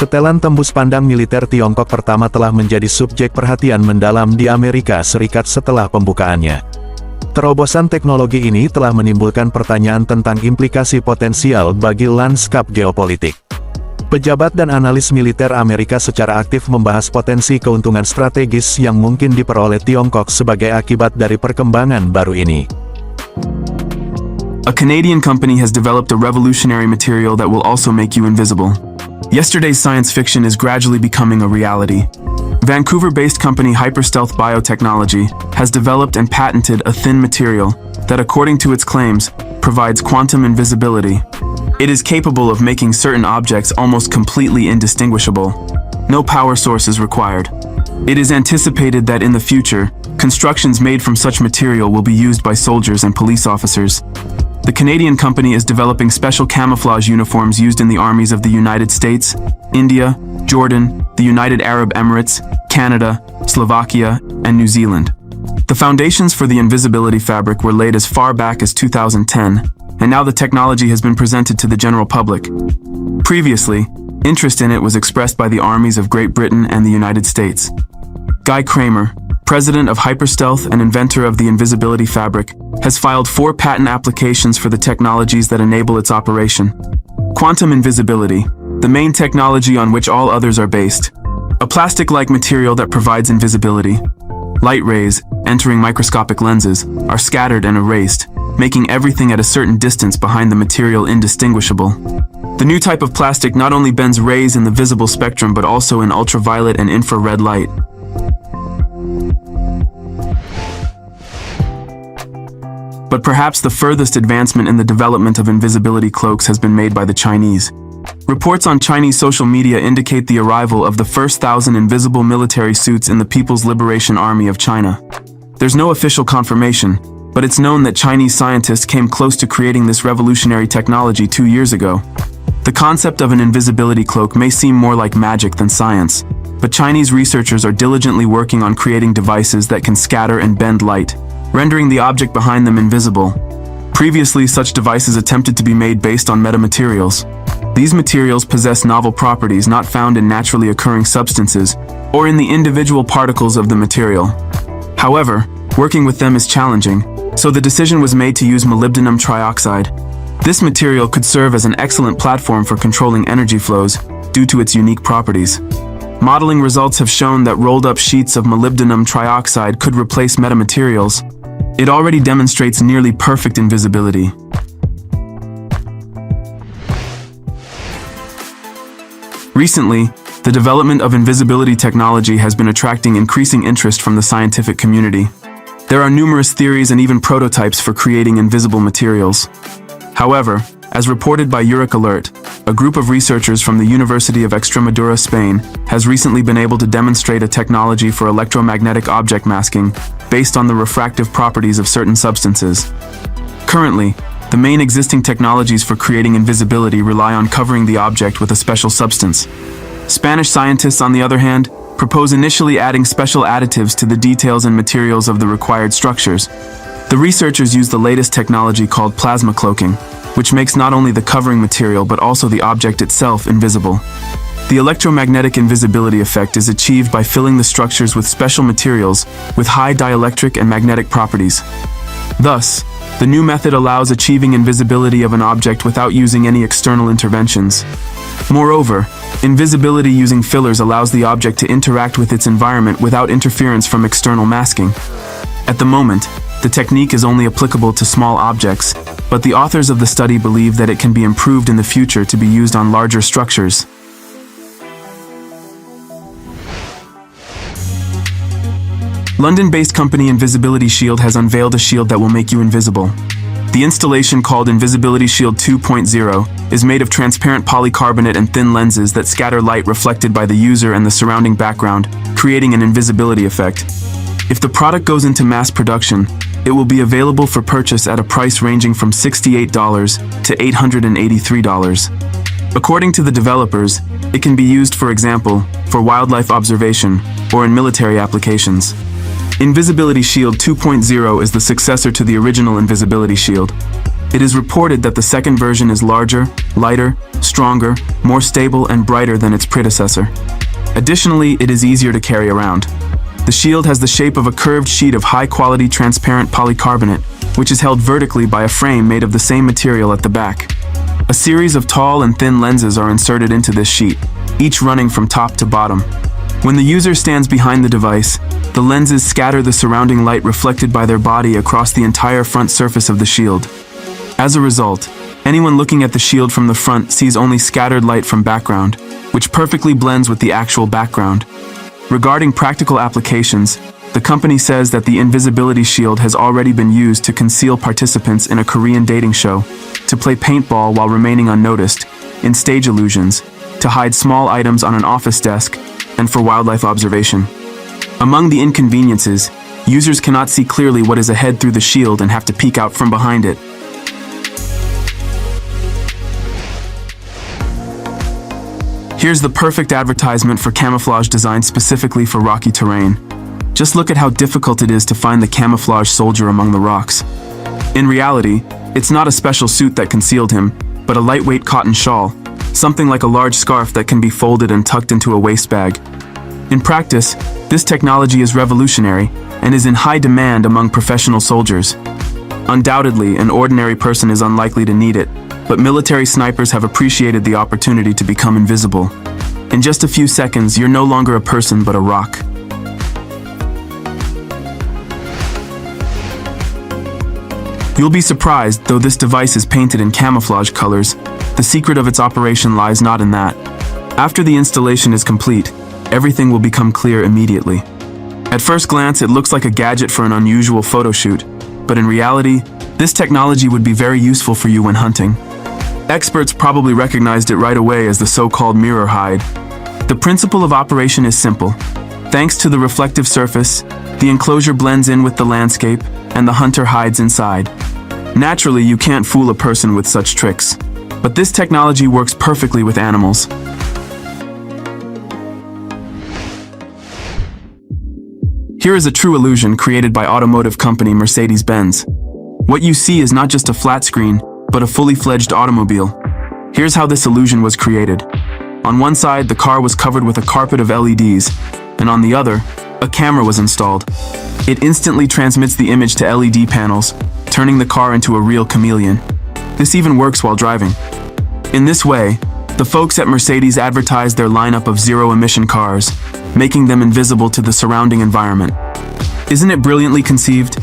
Setelan tembus pandang militer Tiongkok pertama telah menjadi subjek perhatian mendalam di Amerika Serikat setelah pembukaannya. Terobosan teknologi ini telah menimbulkan pertanyaan tentang implikasi potensial bagi lanskap geopolitik. Pejabat dan analis militer Amerika secara aktif membahas potensi keuntungan strategis yang mungkin diperoleh Tiongkok sebagai akibat dari perkembangan baru ini. A Canadian company has developed a revolutionary material that will also make you invisible. Yesterday's science fiction is gradually becoming a reality. Vancouver-based company Hyperstealth Biotechnology has developed and patented a thin material that, according to its claims, provides quantum invisibility. It is capable of making certain objects almost completely indistinguishable. No power source is required. It is anticipated that in the future, constructions made from such material will be used by soldiers and police officers. The Canadian company is developing special camouflage uniforms used in the armies of the United States, India, Jordan, the United Arab Emirates, Canada, Slovakia, and New Zealand. The foundations for the invisibility fabric were laid as far back as 2010, and now the technology has been presented to the general public. Previously, interest in it was expressed by the armies of Great Britain and the United States. Guy Kramer, president of Hyperstealth and inventor of the invisibility fabric, has filed 4 patent applications for the technologies that enable its operation. Quantum invisibility, the main technology on which all others are based. A plastic-like material that provides invisibility. Light rays, entering microscopic lenses, are scattered and erased, making everything at a certain distance behind the material indistinguishable. The new type of plastic not only bends rays in the visible spectrum but also in ultraviolet and infrared light. But perhaps the furthest advancement in the development of invisibility cloaks has been made by the Chinese. Reports on Chinese social media indicate the arrival of the first 1,000 invisible military suits in the People's Liberation Army of China. There's no official confirmation, but it's known that Chinese scientists came close to creating this revolutionary technology 2 years ago. The concept of an invisibility cloak may seem more like magic than science, but Chinese researchers are diligently working on creating devices that can scatter and bend light, rendering the object behind them invisible. Previously, such devices attempted to be made based on metamaterials. These materials possess novel properties not found in naturally occurring substances or in the individual particles of the material. However, working with them is challenging, so the decision was made to use molybdenum trioxide. This material could serve as an excellent platform for controlling energy flows due to its unique properties. Modeling results have shown that rolled-up sheets of molybdenum trioxide could replace metamaterials. It already demonstrates nearly perfect invisibility. Recently, the development of invisibility technology has been attracting increasing interest from the scientific community. There are numerous theories and even prototypes for creating invisible materials. However, as reported by Euric Alert, a group of researchers from the University of Extremadura, Spain, has recently been able to demonstrate a technology for electromagnetic object masking based on the refractive properties of certain substances. Currently, the main existing technologies for creating invisibility rely on covering the object with a special substance. Spanish scientists, on the other hand, propose initially adding special additives to the details and materials of the required structures. The researchers use the latest technology called plasma cloaking, which makes not only the covering material but also the object itself invisible. The electromagnetic invisibility effect is achieved by filling the structures with special materials with high dielectric and magnetic properties. Thus, the new method allows achieving invisibility of an object without using any external interventions. Moreover, invisibility using fillers allows the object to interact with its environment without interference from external masking. At the moment, the technique is only applicable to small objects, but the authors of the study believe that it can be improved in the future to be used on larger structures. London-based company Invisibility Shield has unveiled a shield that will make you invisible. The installation, called Invisibility Shield 2.0, is made of transparent polycarbonate and thin lenses that scatter light reflected by the user and the surrounding background, creating an invisibility effect. If the product goes into mass production, it will be available for purchase at a price ranging from $68 to $883. According to the developers, it can be used, for example, for wildlife observation or in military applications. Invisibility Shield 2.0 is the successor to the original Invisibility Shield. It is reported that the second version is larger, lighter, stronger, more stable and brighter than its predecessor. Additionally, it is easier to carry around. The shield has the shape of a curved sheet of high-quality transparent polycarbonate, which is held vertically by a frame made of the same material at the back. A series of tall and thin lenses are inserted into this sheet, each running from top to bottom. When the user stands behind the device, the lenses scatter the surrounding light reflected by their body across the entire front surface of the shield. As a result, anyone looking at the shield from the front sees only scattered light from background, which perfectly blends with the actual background. Regarding practical applications, the company says that the invisibility shield has already been used to conceal participants in a Korean dating show, to play paintball while remaining unnoticed, in stage illusions, to hide small items on an office desk, and for wildlife observation. Among the inconveniences, users cannot see clearly what is ahead through the shield and have to peek out from behind it. Here's the perfect advertisement for camouflage designed specifically for rocky terrain. Just look at how difficult it is to find the camouflage soldier among the rocks. In reality, it's not a special suit that concealed him, but a lightweight cotton shawl, something like a large scarf that can be folded and tucked into a waist bag. In practice, this technology is revolutionary and is in high demand among professional soldiers. Undoubtedly, an ordinary person is unlikely to need it, but military snipers have appreciated the opportunity to become invisible. In just a few seconds, you're no longer a person but a rock. You'll be surprised, though this device is painted in camouflage colors, the secret of its operation lies not in that. After the installation is complete, everything will become clear immediately. At first glance, it looks like a gadget for an unusual photo shoot, but in reality, this technology would be very useful for you when hunting. Experts probably recognized it right away as the so-called mirror hide. The principle of operation is simple. Thanks to the reflective surface, the enclosure blends in with the landscape, and the hunter hides inside. Naturally, you can't fool a person with such tricks, but this technology works perfectly with animals. Here is a true illusion created by automotive company Mercedes-Benz. What you see is not just a flat screen, but a fully fledged automobile. Here's how this illusion was created. On one side, the car was covered with a carpet of LEDs, and on the other, a camera was installed. It instantly transmits the image to LED panels, turning the car into a real chameleon. This even works while driving. In this way, the folks at Mercedes advertised their lineup of zero-emission cars, making them invisible to the surrounding environment. Isn't it brilliantly conceived?